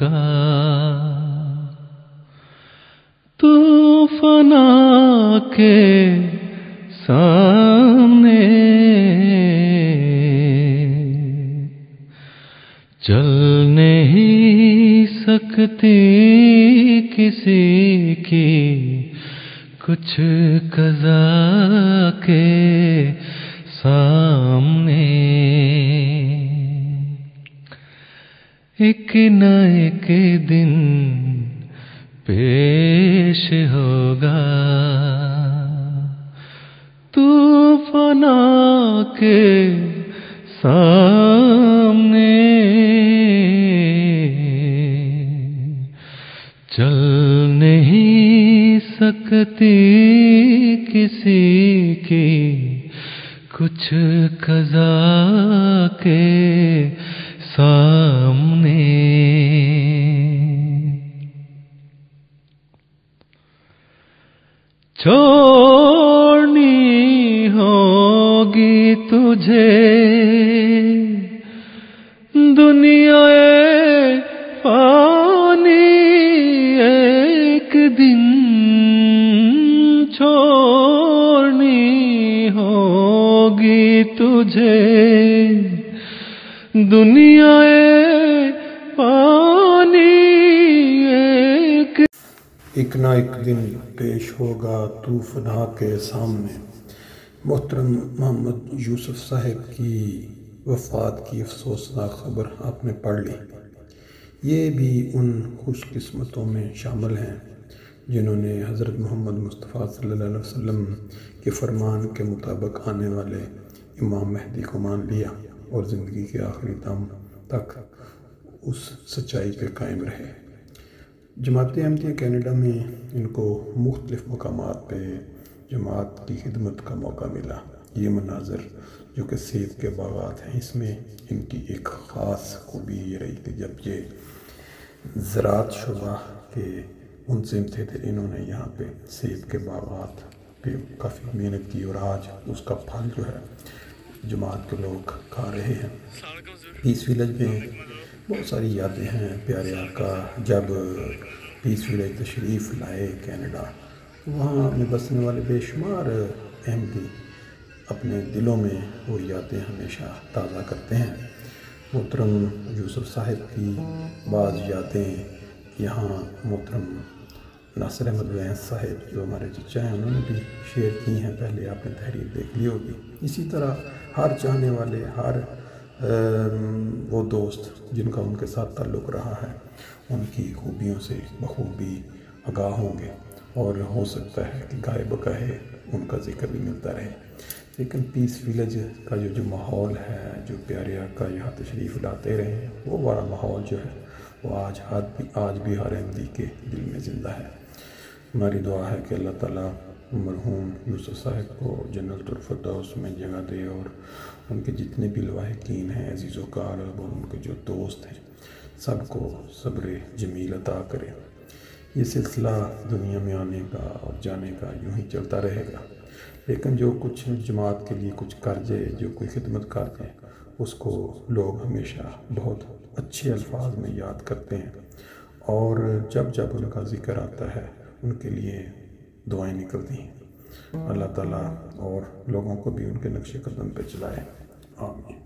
ہوگا تو فنا کے سامنے چل نہیں سکتی کسی کی کچھ قضا کے سامنے، ایک نہ ایک دن پیش ہوگا تو فنا کے سامنے، چل نہیں سکتی کسی کی کچھ قضا کے سامنے۔ چھوڑنی ہوگی تجھے دنیا فانی ایک دن، چھوڑنی ہوگی تجھے دنیا فانی ایک نہ ایک دن پیش ہوگا تو فنا کے سامنے۔ محترم محمد یوسف صاحب کی وفات کی افسوسناک خبر آپ نے پڑھ لی۔ یہ بھی ان خوش قسمتوں میں شامل ہیں جنہوں نے حضرت محمد مصطفیٰ صلی اللہ علیہ وسلم کے فرمان کے مطابق آنے والے امام مہدی کو مان لیا اور زندگی کے آخری دم تک اس سچائی پہ قائم رہے۔ جماعت احمدیہ کینیڈا میں ان کو مختلف مقامات پہ جماعت کی خدمت کا موقع ملا۔ یہ مناظر جو کہ سیب کے باغات ہیں، اس میں ان کی ایک خاص خوبی یہ رہی کہ جب یہ زراعت شعبہ کے منظم تھے انہوں نے یہاں پہ سیب کے باغات پہ کافی محنت کی، اور آج اس کا پھل جو ہے جماعت کے لوگ کھا رہے ہیں۔ پیس ویلج میں بہت ساری یادیں ہیں پیارے آقا جب پیس ویلج تشریف لائے کینیڈا، وہاں میں بسنے والے بے شمار احمدی اپنے دلوں میں وہ یادیں ہمیشہ تازہ کرتے ہیں۔ محترم یوسف صاحب کی بعض یادیں یہاں محترم ناصر احمد وینس صاحب جو ہمارے چچا ہیں انہوں نے بھی شیئر کی ہیں، پہلے آپ نے تحریر دیکھ لی ہوگی۔ اسی طرح ہر چاہنے والے، ہر وہ دوست جن کا ان کے ساتھ تعلق رہا ہے ان کی خوبیوں سے بخوبی آگاہ ہوں گے، اور ہو سکتا ہے کہ گاہے بگاہے ان کا ذکر بھی ملتا رہے۔ لیکن پیس ویلج کا جو ماحول ہے، جو پیارے آقا یہاں تشریف لاتے رہے ہیں، وہ والا ماحول جو ہے وہ آج بھی ہر احمدی کے دل میں زندہ ہے۔ ہماری دعا ہے کہ اللہ تعالیٰ مرحوم یوسف صاحب کو جنت الفردوس میں جگہ دے، اور ان کے جتنے بھی لواحقین ہیں، عزیز و اقارب اور ان کے جو دوست ہیں، سب کو صبر جمیل عطا کرے۔ یہ سلسلہ دنیا میں آنے کا اور جانے کا یوں ہی چلتا رہے گا، لیکن جو کچھ جماعت کے لیے کچھ کر جائے، جو کوئی خدمت کر جائے، اس کو لوگ ہمیشہ بہت اچھے الفاظ میں یاد کرتے ہیں، اور جب جب ان کا ذکر آتا ہے ان کے لیے دعائیں نکلتی ہیں۔ اللہ تعالیٰ اور لوگوں کو بھی ان کے نقش قدم پہ چلائے، آمین۔